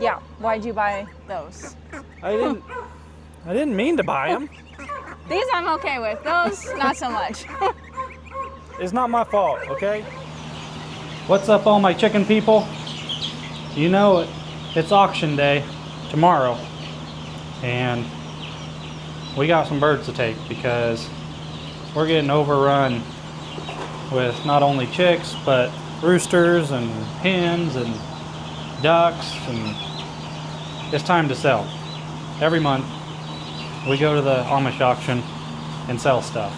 Yeah, why'd you buy those? I didn't mean to buy them. These I'm okay with. Those, not so much. It's not my fault, okay? What's up, all my chicken people? You know it. It's auction day tomorrow, and we got some birds to take because we're getting overrun with not only chicks, but roosters and hens and ducks, and it's time to sell. Every month we go to the Amish auction and sell stuff.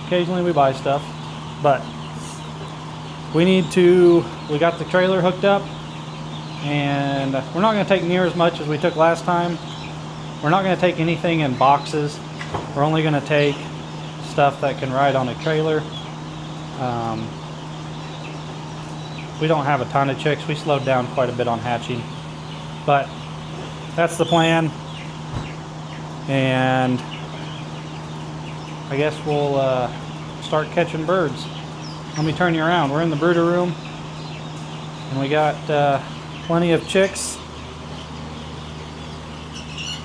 Occasionally we buy stuff, but we got the trailer hooked up, and we're not going to take near as much as we took last time. We're not going to take anything in boxes. We're only going to take stuff that can ride on a trailer. We don't have a ton of chicks. We slowed down quite a bit on hatching, but that's the plan. And I guess we'll start catching birds. Let me turn you around. We're in the brooder room, and we got plenty of chicks.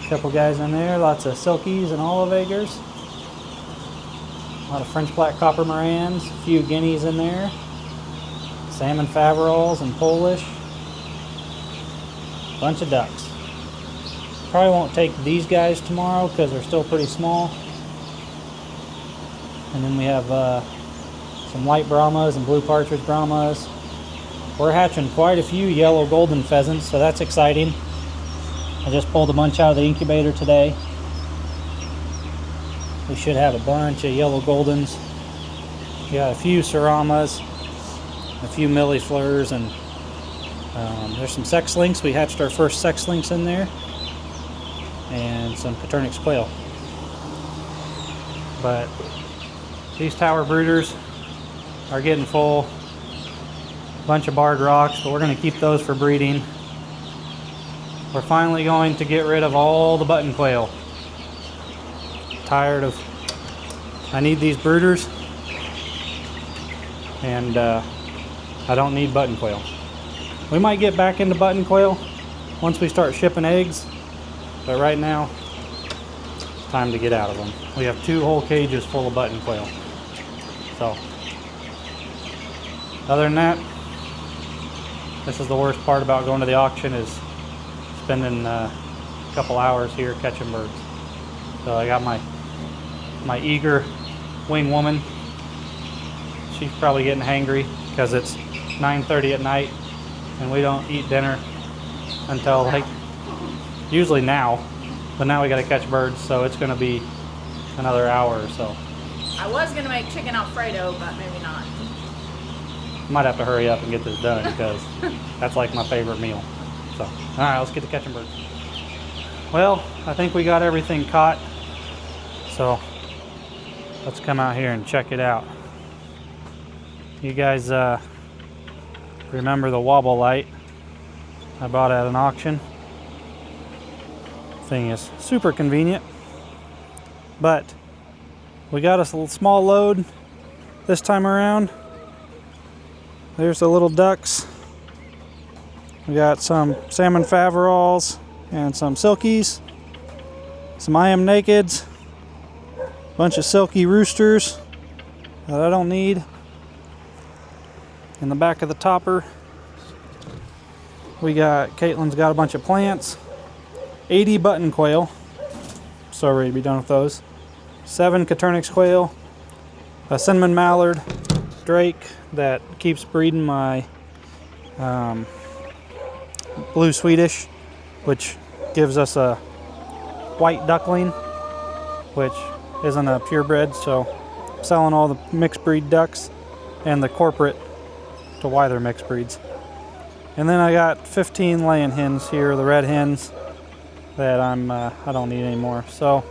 A couple guys in there, lots of silkies and olive eggers. A lot of French black copper morans, a few guineas in there. Salmon faverolles and Polish. Bunch of ducks. Probably won't take these guys tomorrow because they're still pretty small. And then we have some white Brahmas and blue partridge Brahmas. We're hatching quite a few yellow golden pheasants, so that's exciting. I just pulled a bunch out of the incubator today. We should have a bunch of yellow goldens. We got a few Saramas, a few millifleurs, and there's some sex lynx. We hatched our first sex lynx in there, and some Coturnix quail. But these tower brooders are getting full. A bunch of barred rocks, but we're going to keep those for breeding. We're finally going to get rid of all the button quail. Tired of, I need these brooders, and I don't need button quail. We might get back into button quail once we start shipping eggs, but right now it's time to get out of them. We have 2 whole cages full of button quail. So other than that, this is the worst part about going to the auction, is spending a couple hours here catching birds. So I got my eager wing woman. She's probably getting hangry because it's 9:30 at night and we don't eat dinner until like usually now, but now we got to catch birds, so it's going to be another hour or so. I was going to make chicken Alfredo, but maybe not. Might have to hurry up and get this done because that's like my favorite meal. So, all right, let's get to catching birds. Well, I think we got everything caught, so let's come out here and check it out. You guys remember the wobble light I bought at an auction? Thing is super convenient, but we got us a small load this time around. There's the little ducks. We got some salmon faverolles and some silkies, some I am nakeds, a bunch of silky roosters that I don't need. In the back of the topper, Caitlin's got a bunch of plants, 80 button quail, so ready to be done with those, 7 Coturnix quail, a cinnamon mallard drake that keeps breeding my blue Swedish, which gives us a white duckling, which isn't a purebred, so I'm selling all the mixed breed ducks and the corporate to why they're mixed breeds. And then I got 15 laying hens here, the red hens, that I don't need anymore. So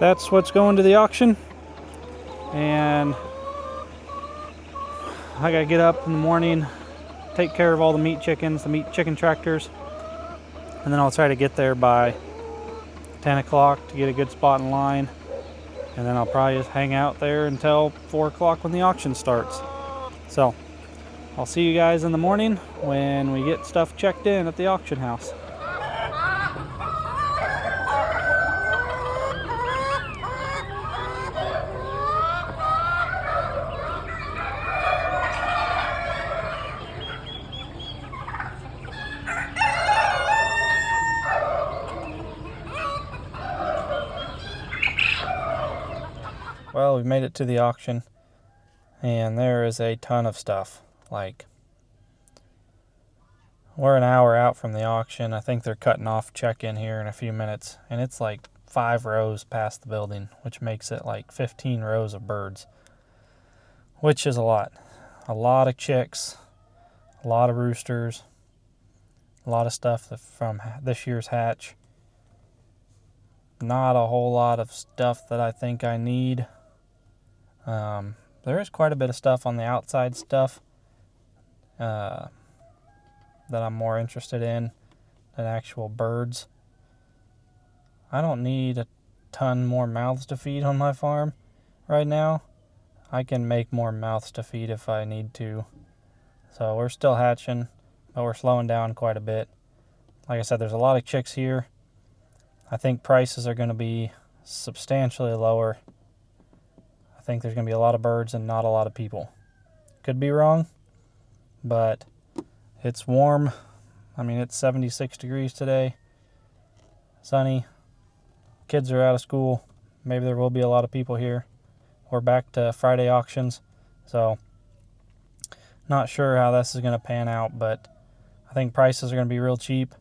that's what's going to the auction, and I gotta get up in the morning, take care of all the meat chickens, the meat chicken tractors, and then I'll try to get there by 10 o'clock to get a good spot in line, and then I'll probably just hang out there until 4 o'clock when the auction starts. So I'll see you guys in the morning when we get stuff checked in at the auction house. Well, we've made it to the auction, and there is a ton of stuff. Like, we're an hour out from the auction. I think they're cutting off check-in here in a few minutes, and it's like 5 rows past the building, which makes it like 15 rows of birds, which is a lot. A lot of chicks, a lot of roosters, a lot of stuff from this year's hatch. Not a whole lot of stuff that I think I need. There is quite a bit of stuff on the outside stuff that I'm more interested in than actual birds. I don't need a ton more mouths to feed on my farm right now. I can make more mouths to feed if I need to. So we're still hatching, but we're slowing down quite a bit. Like I said, there's a lot of chicks here. I think prices are going to be substantially lower. I think there's going to be a lot of birds and not a lot of people. Could be wrong, but it's warm. I mean, it's 76 degrees today. Sunny. Kids are out of school. Maybe there will be a lot of people here. We're back to Friday auctions, so not sure how this is going to pan out, but I think prices are going to be real cheap.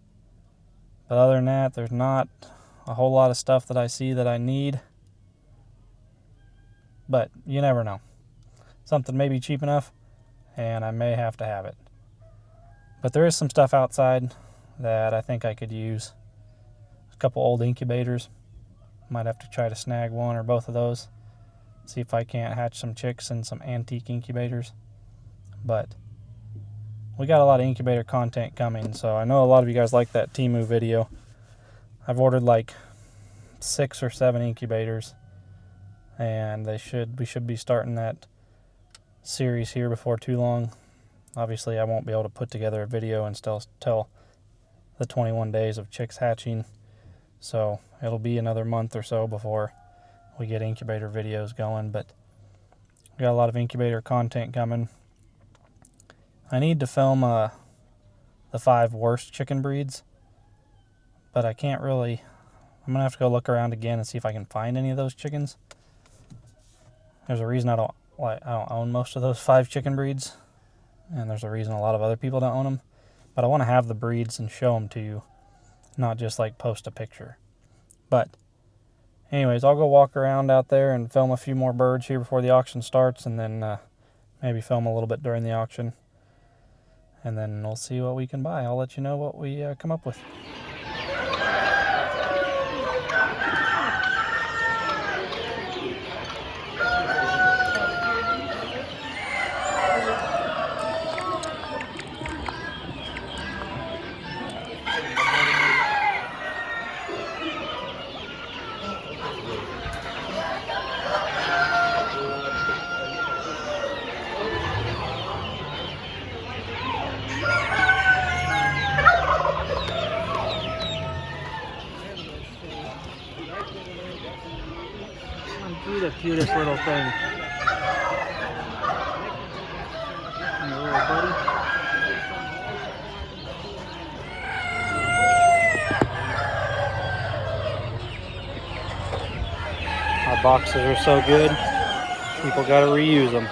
But other than that, there's not a whole lot of stuff that I see that I need. But you never know. Something may be cheap enough, and I may have to have it. But there is some stuff outside that I think I could use. A couple old incubators. Might have to try to snag one or both of those. See if I can't hatch some chicks in some antique incubators. But we got a lot of incubator content coming, so I know a lot of you guys like that Temu video. I've ordered like 6 or 7 incubators, and we should be starting that series here before too long. Obviously, I won't be able to put together a video and still tell the 21 days of chicks hatching, so it'll be another month or so before we get incubator videos going, but we got a lot of incubator content coming. I need to film the 5 worst chicken breeds, but I can't really. I'm gonna have to go look around again and see if I can find any of those chickens. There's a reason I don't own most of those 5 chicken breeds, and there's a reason a lot of other people don't own them. But I want to have the breeds and show them to you, not just like post a picture. But anyways, I'll go walk around out there and film a few more birds here before the auction starts, and then maybe film a little bit during the auction, and then we'll see what we can buy. I'll let you know what we come up with. You're the cutest little thing. And your little buddy. Our boxes are so good, people gotta reuse them.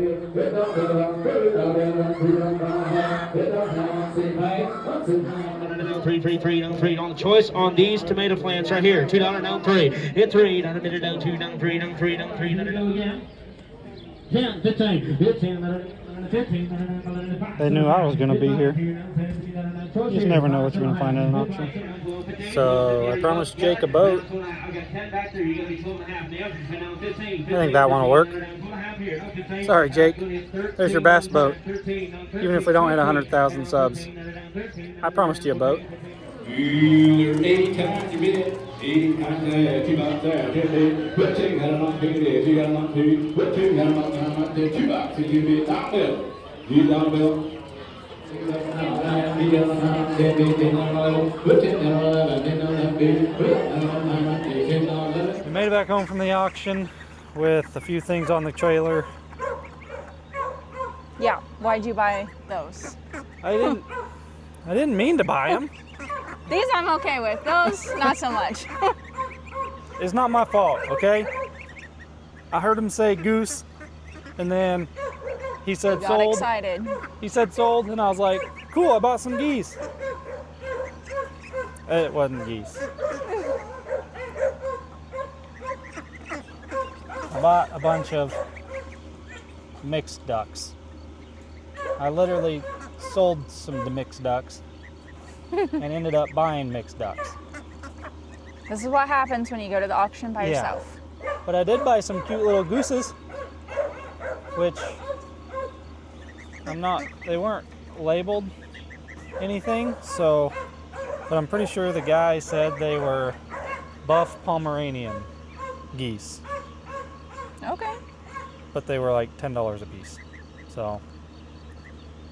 With the $3 on the choice on these tomato plants right here. $2 down 3. Hit 3 down the middle down 2 down 3 down 3 down 3 down again. 10, 15, 15, 15. They knew I was going to be here. You just never know what you're going to find at an auction. So I promised Jake a boat. I think that one will work. Sorry, Jake. There's your bass boat. Even if we don't hit 100,000 subs, I promised you a boat. 80 times you bid, 80 times there, 2 bucks there, 10 bid, what you got on 2 days, you got on 2, what you got on 2, 2 bucks, you bid, $1 bill, you got a bill. We made it back home from the auction with a few things on the trailer. Yeah, why'd you buy those? I didn't mean to buy them. These I'm okay with. Those, not so much. It's not my fault, okay? I heard him say goose, and then he said Got sold. excited. He said sold, and I was like, cool, I bought some geese. It wasn't geese. I bought a bunch of mixed ducks. I literally sold some of the mixed ducks and ended up buying mixed ducks. This is what happens when you go to the auction by yourself. But I did buy some cute little gooses, which they weren't labeled anything, so, but I'm pretty sure the guy said they were buff Pomeranian geese. Okay. But they were like $10 a piece. So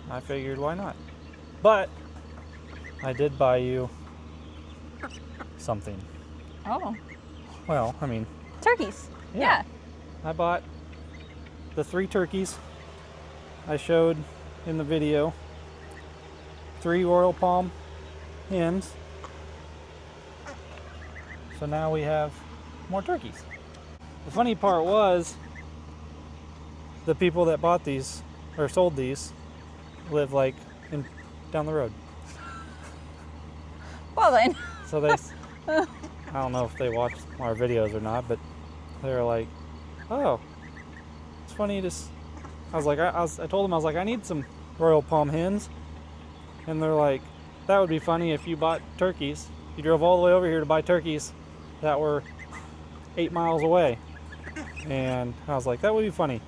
I figured, why not? But I did buy you something. Oh. Well, I mean, Turkeys. yeah. I bought the 3 turkeys I showed in the video. 3 Royal Palm hens. So now we have more turkeys. The funny part was the people that bought these or sold these live like down the road. Well then. So they, I don't know if they watched our videos or not, but they were like, "Oh, it's funny to." I was like, I told them, I was like, I need some Royal Palm hens, and they're like, that would be funny if you bought turkeys. You drove all the way over here to buy turkeys that were 8 miles away, and I was like, that would be funny,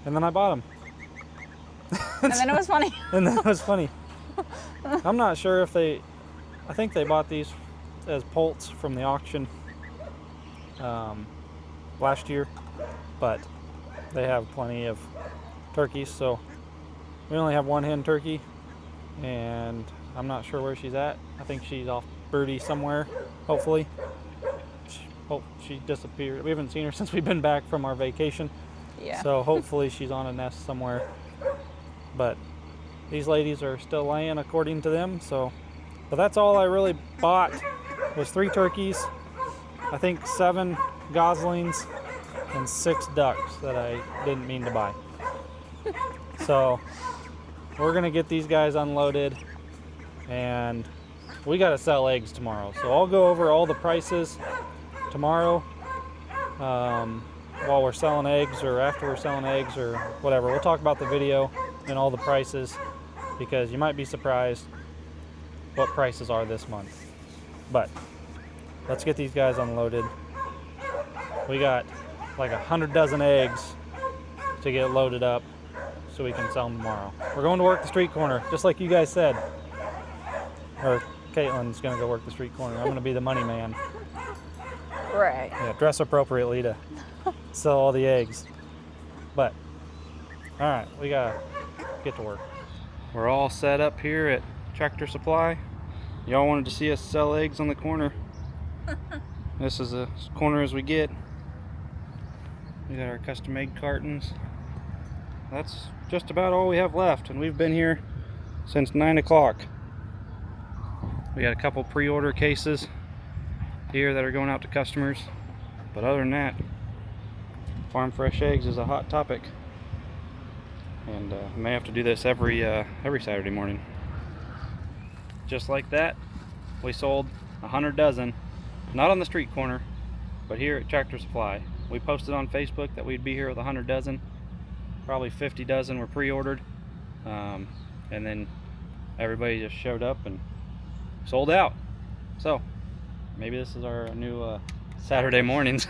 and then I bought them. And then it was funny. And then it was funny. I'm not sure if I think they bought these as poults from the auction last year, but they have plenty of turkeys, so we only have 1 hen turkey, and I'm not sure where she's at. I think she's off birdie somewhere, hopefully. She disappeared. We haven't seen her since we've been back from our vacation. Yeah. So hopefully she's on a nest somewhere. But these ladies are still laying according to them, so. But that's all I really bought was 3 turkeys, I think 7 goslings, and 6 ducks that I didn't mean to buy. So we're gonna get these guys unloaded, and we gotta sell eggs tomorrow. So I'll go over all the prices tomorrow while we're selling eggs or after we're selling eggs or whatever. We'll talk about the video and all the prices, because you might be surprised what prices are this month. But let's get these guys unloaded. We got like 100 dozen eggs to get loaded up so we can sell them tomorrow. We're going to work the street corner, just like you guys said. Or Caitlin's gonna go work the street corner. I'm gonna be the money man. Right. Yeah, dress appropriately to sell all the eggs. But, all right, we gotta get to work. We're all set up here at Tractor Supply. Y'all wanted to see us sell eggs on the corner. This is as corner as we get. We got our custom egg cartons. That's just about all we have left, and we've been here since 9 o'clock. We got a couple pre-order cases here that are going out to customers, but other than that, farm fresh eggs is a hot topic, and I may have to do this every Saturday morning. just like that, we sold 100 dozen, not on the street corner, but here at Tractor Supply. We posted on Facebook that we'd be here with 100 dozen. Probably 50 dozen were pre-ordered, and then everybody just showed up and sold out. So maybe this is our new Saturday mornings.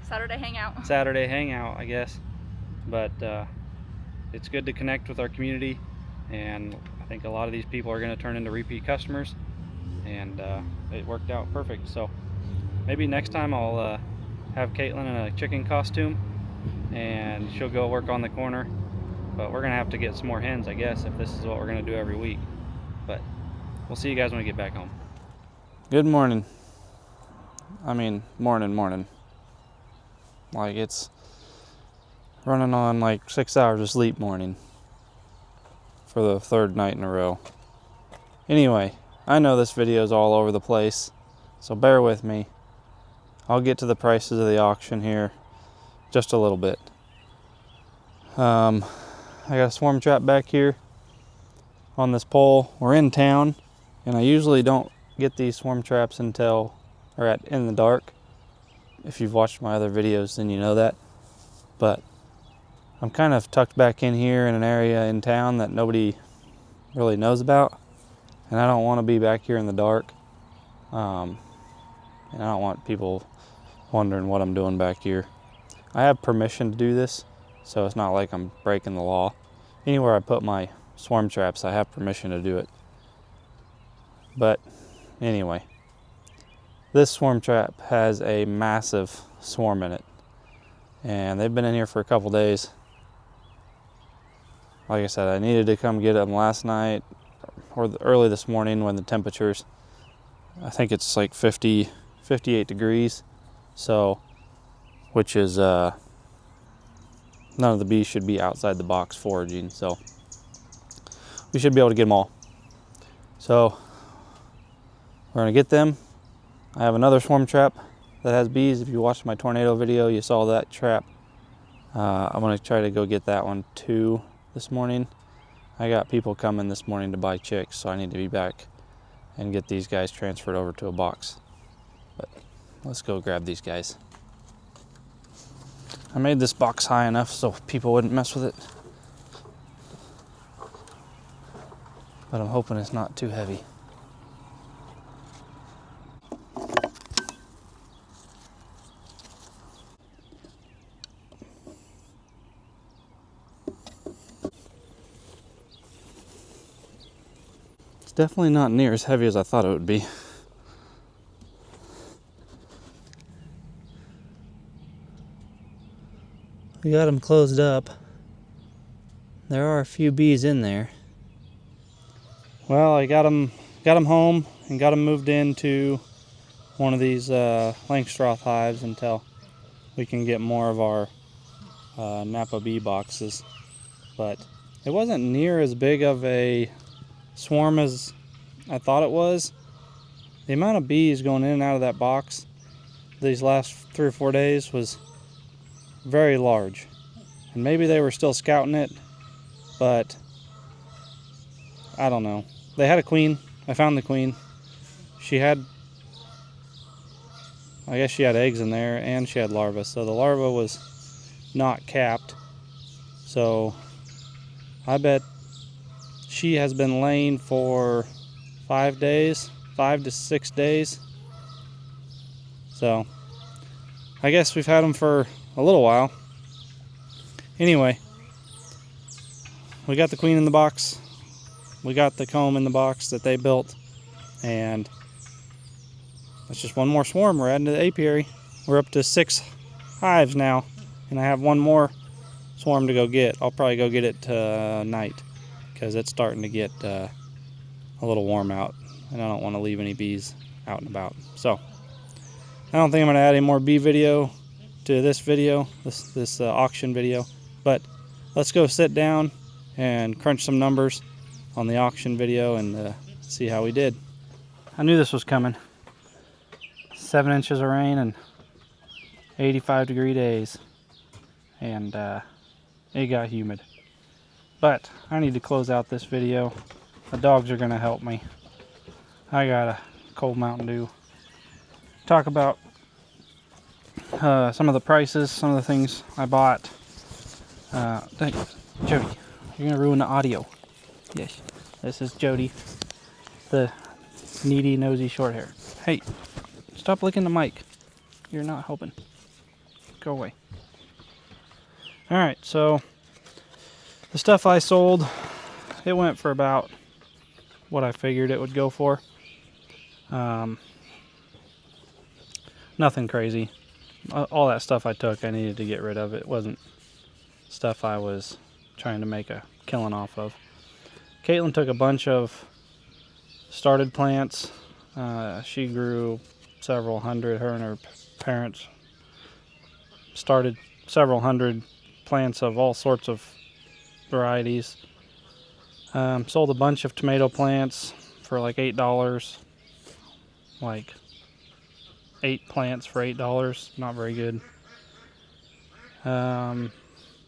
Saturday hangout. Saturday hangout, I guess. But it's good to connect with our community, and I think a lot of these people are going to turn into repeat customers, and it worked out perfect. So maybe next time I'll have Caitlin in a chicken costume and she'll go work on the corner, but we're gonna have to get some more hens, I guess, if this is what we're gonna do every week. But we'll see you guys when we get back home. Good morning. I mean, morning. Like, it's running on like 6 hours of sleep morning for the third night in a row. Anyway, I know this video is all over the place, so bear with me. I'll get to the prices of the auction here just a little bit. I got a swarm trap back here on this pole. We're in town, and I usually don't get these swarm traps until in the dark. If you've watched my other videos, then you know that. But I'm kind of tucked back in here in an area in town that nobody really knows about, and I don't want to be back here in the dark. And I don't want people wondering what I'm doing back here. I have permission to do this, so it's not like I'm breaking the law. Anywhere I put my swarm traps, I have permission to do it. But anyway, this swarm trap has a massive swarm in it, and they've been in here for a couple days. Like I said, I needed to come get them last night or early this morning when the temperatures, I think it's like 58 degrees. So, which is, none of the bees should be outside the box foraging, so we should be able to get them all. So, we're gonna get them. I have another swarm trap that has bees. If you watched my tornado video, you saw that trap. I'm gonna try to go get that one too this morning. I got people coming this morning to buy chicks, so I need to be back and get these guys transferred over to a box. But let's go grab these guys. I made this box high enough so people wouldn't mess with it, but I'm hoping it's not too heavy. It's definitely not near as heavy as I thought it would be. We got them closed up. There are a few bees in there. Well, I got them home and got them moved into one of these Langstroth hives until we can get more of our Napa bee boxes. But it wasn't near as big of a swarm as I thought it was. The amount of bees going in and out of that box these last 3 or 4 days was very large, and maybe they were still scouting it, but I don't know. They had a queen. I found the queen. I guess she had eggs in there, and she had larvae, so the larva was not capped. So I bet she has been laying for 5 days, 5 to 6 days. So I guess we've had them for a little while. Anyway, we got the queen in the box. We got the comb in the box that they built, and that's just one more swarm we're adding to the apiary. We're up to 6 hives now, and I have one more swarm to go get. I'll probably go get it tonight because it's starting to get a little warm out, and I don't want to leave any bees out and about. So I don't think I'm going to add any more bee video to this video, this auction video, but let's go sit down and crunch some numbers on the auction video and see how we did. I knew this was coming. 7 inches of rain and 85-degree days, and it got humid. But I need to close out this video. The dogs are going to help me. I got a cold Mountain Dew. Talk about some of the prices, some of the things I bought. Jody, you're gonna ruin the audio. Yes, this is Jody, the needy, nosy, short hair. Hey, stop licking the mic. You're not helping. Go away. All right, so the stuff I sold, it went for about what I figured it would go for. Nothing crazy. All that stuff I took, I needed to get rid of. It wasn't stuff I was trying to make a killing off of. Caitlin took a bunch of started plants. She grew several hundred. Her and her parents started several hundred plants of all sorts of varieties. Sold a bunch of tomato plants for like $8. Like 8 plants for $8. Not very good.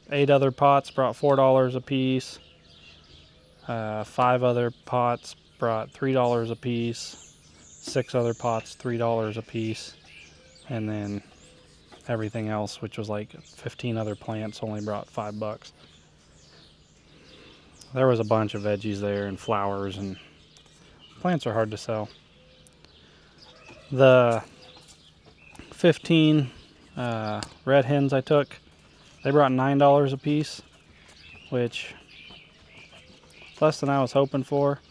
8 other pots brought $4 a piece. 5 other pots brought $3 a piece. 6 other pots $3 a piece. And then everything else, which was like 15 other plants, only brought $5. There was a bunch of veggies there and flowers, and plants are hard to sell. The 15 red hens I took, they brought $9 a piece, which is less than I was hoping for.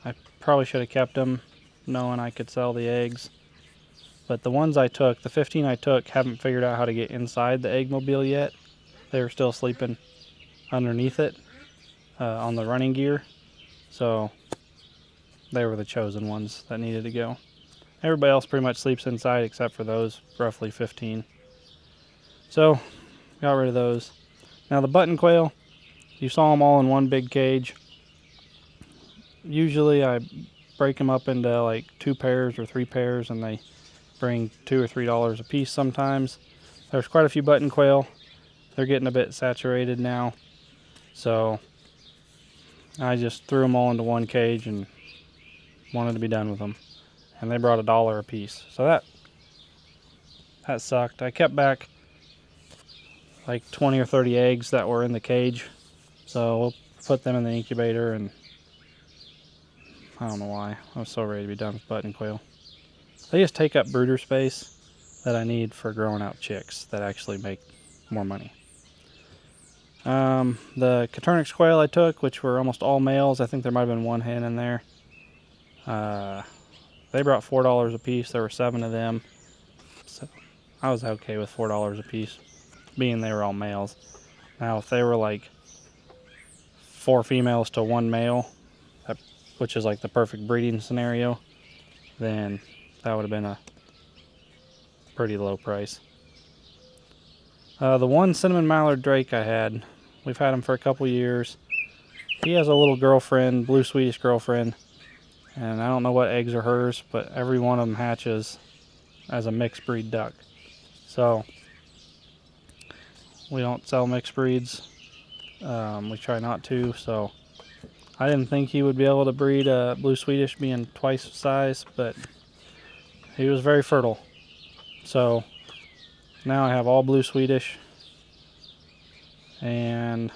I probably should have kept them knowing I could sell the eggs. But the ones I took, the 15 I took, haven't figured out how to get inside the eggmobile yet. They were still sleeping underneath it on the running gear. So they were the chosen ones that needed to go. Everybody else pretty much sleeps inside except for those roughly 15. So got rid of those. Now the button quail, you saw them all in one big cage. Usually I break them up into like 2 pairs or 3 pairs, and they bring $2 or $3 a piece sometimes. There's quite a few button quail. They're getting a bit saturated now. So I just threw them all into one cage and wanted to be done with them. And they brought $1 a piece. So that sucked. I kept back like 20 or 30 eggs that were in the cage. So we'll put them in the incubator, and I don't know why. I was so ready to be done with button quail. They just take up brooder space that I need for growing out chicks that actually make more money. The Caturnix quail I took, which were almost all males, I think there might have been 1 hen in there. They brought $4 a piece. There were 7 of them. So I was okay with $4 a piece, being they were all males. Now, if they were like 4 females to 1 male, which is like the perfect breeding scenario, then that would have been a pretty low price. The one cinnamon mallard drake I had, we've had him for a couple years. He has a little girlfriend, blue Swedish girlfriend, and I don't know what eggs are hers, but every one of them hatches as a mixed breed duck. So we don't sell mixed breeds. We try not to, so I didn't think he would be able to breed a blue Swedish being twice the size, but he was very fertile. So now I have all blue Swedish, and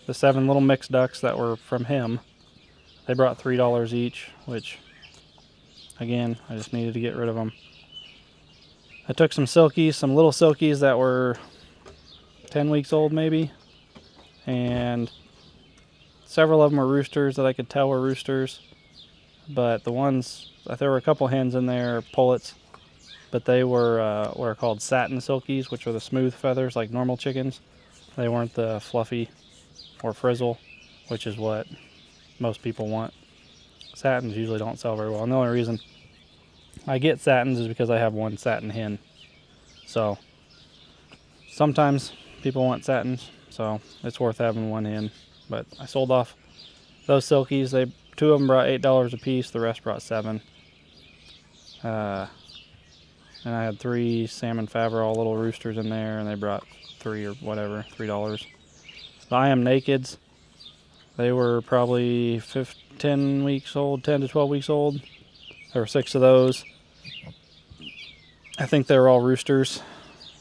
the 7 little mixed ducks that were from him, they brought $3 each, which again, I just needed to get rid of them. I took some silkies, some little silkies that were 10 weeks old maybe, and several of them were roosters that I could tell were roosters, but the ones, there were a couple hens in there, pullets, but they were what are called satin silkies, which are the smooth feathers like normal chickens. They weren't the fluffy or frizzle, which is what most people want. Satins usually don't sell very well, and the only reason I get satins is because I have 1 satin hen. So sometimes people want satins, so it's worth having 1 hen. But I sold off those silkies. 2 of them brought $8 a piece, the rest brought 7. And I had 3 salmon Faverol little roosters in there, and they brought $3 or whatever, $3. The I Am Nakeds, They were probably 10 weeks old, 10 to 12 weeks old. There were 6 of those. I think they were all roosters,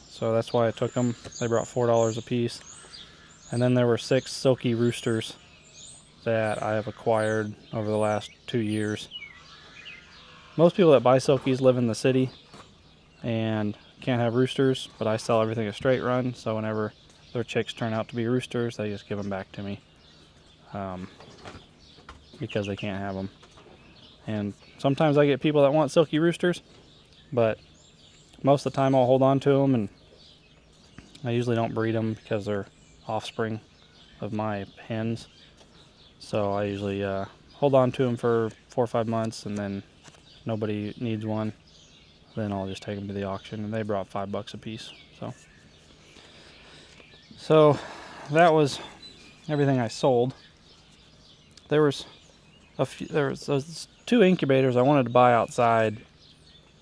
so that's why I took them. They brought $4 a piece. And then there were 6 silky roosters that I have acquired over the last 2 years. Most people that buy silkies live in the city and can't have roosters, but I sell everything a straight run, so whenever their chicks turn out to be roosters, they just give them back to me because they can't have them. And sometimes I get people that want silky roosters, but most of the time I'll hold on to them, and I usually don't breed them because they're offspring of my hens. So I usually hold on to them for 4 or 5 months, and then nobody needs one, then I'll just take them to the auction, and they brought $5 a piece. So that was everything I sold. There was those 2 incubators I wanted to buy outside.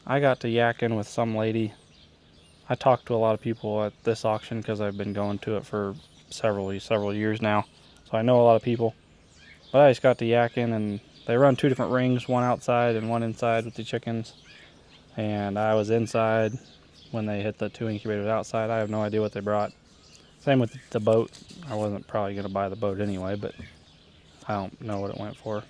I got to yakking with some lady. I talked to a lot of people at this auction because I've been going to it for several years now, so I know a lot of people. But I just got to yakking, and they run 2 different rings, one outside and one inside with the chickens. And I was inside when they hit the 2 incubators outside. I have no idea what they brought. Same with the boat. I wasn't probably going to buy the boat anyway, but I don't know what it went for.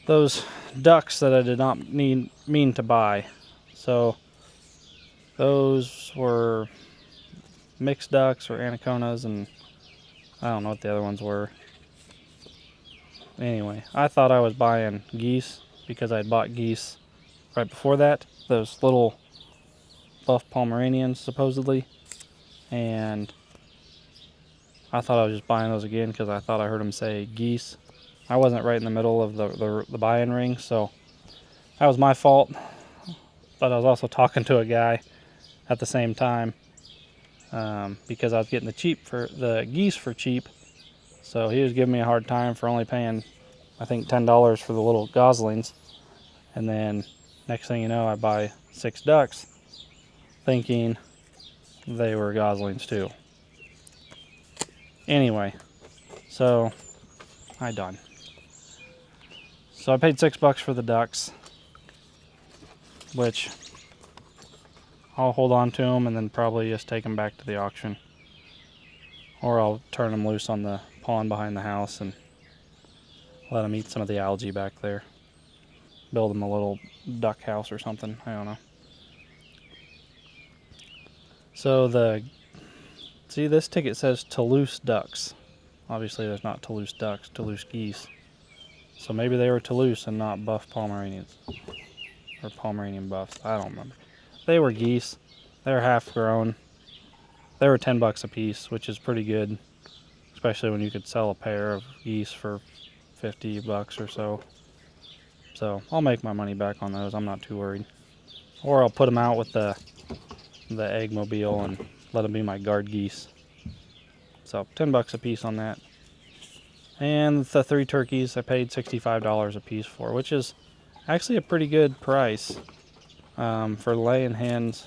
Those ducks that I did not mean to buy. So those were mixed ducks or anacondas, and I don't know what the other ones were. Anyway, I thought I was buying geese because I had bought geese right before that. Those little buff Pomeranians, supposedly. And I thought I was just buying those again because I thought I heard them say geese. I wasn't right in the middle of the buy-in ring, so that was my fault. But I was also talking to a guy at the same time because I was getting the geese for cheap. So he was giving me a hard time for only paying, I think, $10 for the little goslings. And then next thing you know, I buy 6 ducks thinking they were goslings too. Anyway, so I done. So I paid $6 for the ducks, which I'll hold on to them and then probably just take them back to the auction. Or I'll turn them loose on the pond behind the house and let them eat some of the algae back there. Build them a little duck house or something, I don't know. So see, this ticket says Toulouse ducks. Obviously there's not Toulouse ducks, Toulouse geese. So maybe they were Toulouse and not buff Pomeranians. Or Pomeranian buffs, I don't remember. They were geese. They were half grown. They were $10 a piece, which is pretty good. Especially when you could sell a pair of geese for $50 or so. So I'll make my money back on those, I'm not too worried. Or I'll put them out with the egg mobile and let them be my guard geese. So $10 a piece on that. And the 3 turkeys I paid $65 a piece for, which is actually a pretty good price for laying hens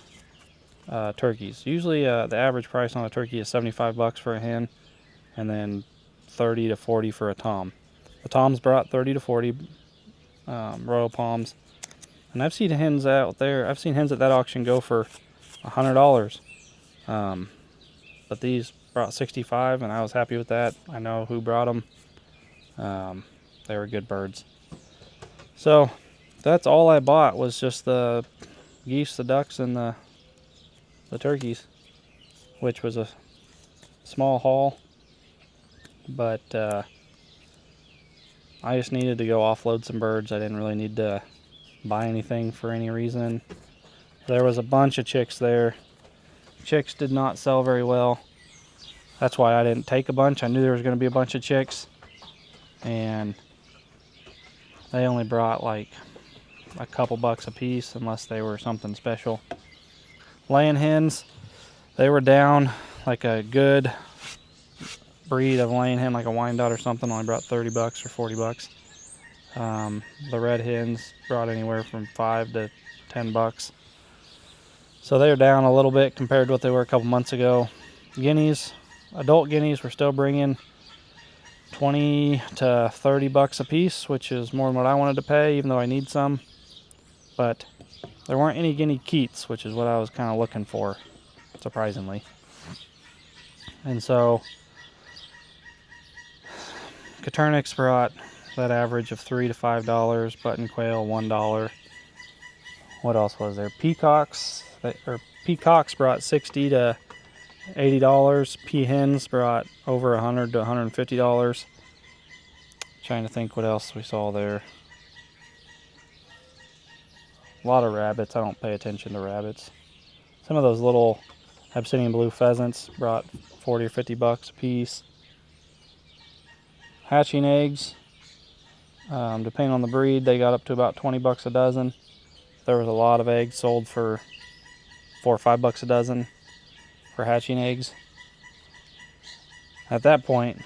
turkeys. Usually the average price on a turkey is $75 for a hen, and then $30 to $40 for a tom. The toms brought 30 to 40 royal palms, and I've seen hens out there. I've seen hens at that auction go for $100. But these brought 65, and I was happy with that. I know who brought them. They were good birds. So that's all I bought, was just the geese, the ducks, and the turkeys, which was a small haul. But I just needed to go offload some birds. I didn't really need to buy anything for any reason. There was a bunch of chicks there. Chicks did not sell very well. That's why I didn't take a bunch. I knew there was going to be a bunch of chicks, and they only brought like a couple bucks a piece unless they were something special. Laying hens, they were down. Like a good breed of laying hen, like a Wyandotte or something, only brought $30 or $40. The red hens brought anywhere from $5 to $10. So they're down a little bit compared to what they were a couple months ago. Guineas adult guineas were still bringing 20 to 30 bucks a piece, which is more than what I wanted to pay, even though I need some. But there weren't any guinea keats, which is what I was kind of looking for, surprisingly. And so Caturnix brought that average of $3 to $5, button quail $1. What else was there? Peacocks brought $60 to $80. Peahens brought over $100 to $150. Trying to think what else we saw there. A lot of rabbits. I don't pay attention to rabbits. Some of those little Abyssinian blue pheasants brought 40 or 50 bucks a piece. Hatching eggs, depending on the breed, they got up to about 20 bucks a dozen. There was a lot of eggs sold for 4 or 5 bucks a dozen for hatching eggs. At that point,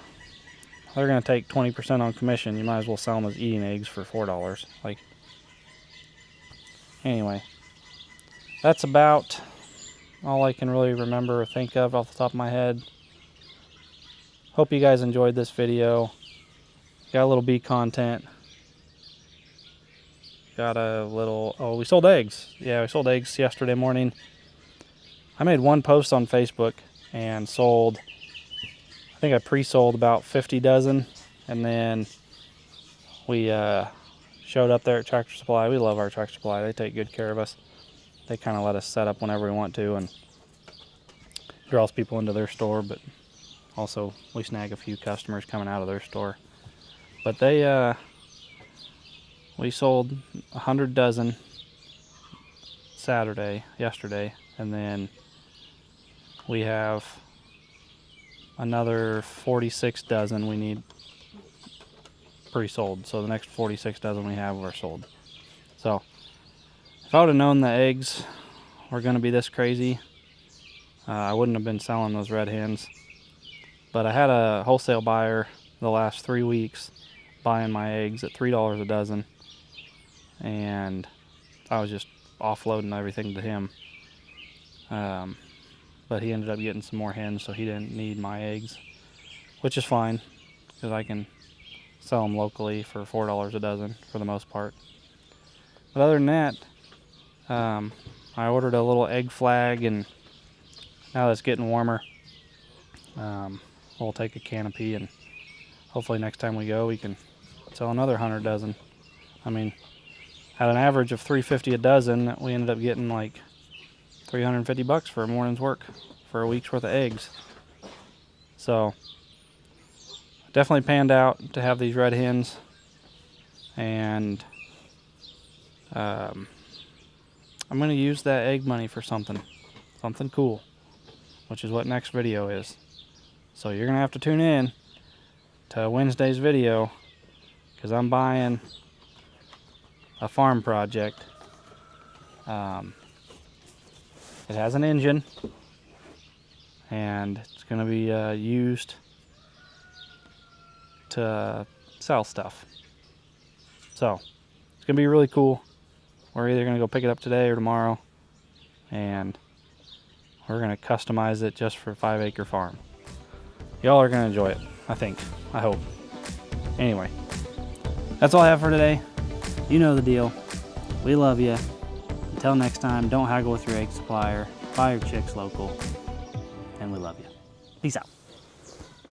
they're going to take 20% on commission. You might as well sell them as eating eggs for $4. Like, anyway, that's about all I can really remember or think of off the top of my head. Hope you guys enjoyed this video. Got a little bee content. Got a little, oh, we sold eggs. Yeah, we sold eggs yesterday morning. I made one post on Facebook and sold, I think I pre-sold about 50 dozen. And then we showed up there at Tractor Supply. We love our Tractor Supply. They take good care of us. They kind of let us set up whenever we want to and draws people into their store, but also we snag a few customers coming out of their store. But they, we sold 100 dozen yesterday, and then we have another 46 dozen we need pre-sold. So the next 46 dozen we have are sold. So if I would have known the eggs were going to be this crazy, I wouldn't have been selling those red hens. But I had a wholesale buyer the last 3 weeks buying my eggs at $3 a dozen, and I was just offloading everything to him. But he ended up getting some more hens, so he didn't need my eggs, which is fine because I can sell them locally for $4 a dozen for the most part. But other than that, I ordered a little egg flag, and now that it's getting warmer, we'll take a canopy, and hopefully next time we go we can sell another 100 dozen. I mean, at an average of $3.50 a dozen, we ended up getting like 350 bucks for a morning's work for a week's worth of eggs. So definitely panned out to have these red hens, and I'm going to use that egg money for something cool, which is what next video is. So you're going to have to tune in to Wednesday's video, because I'm buying a farm project. It has an engine, and it's going to be used to sell stuff. So it's going to be really cool. We're either going to go pick it up today or tomorrow, and we're going to customize it just for a 5-acre farm. Y'all are going to enjoy it, I think. I hope. Anyway, that's all I have for today. You know the deal. We love you. Until next time, don't haggle with your egg supplier. Buy your chicks local. And we love you. Peace out.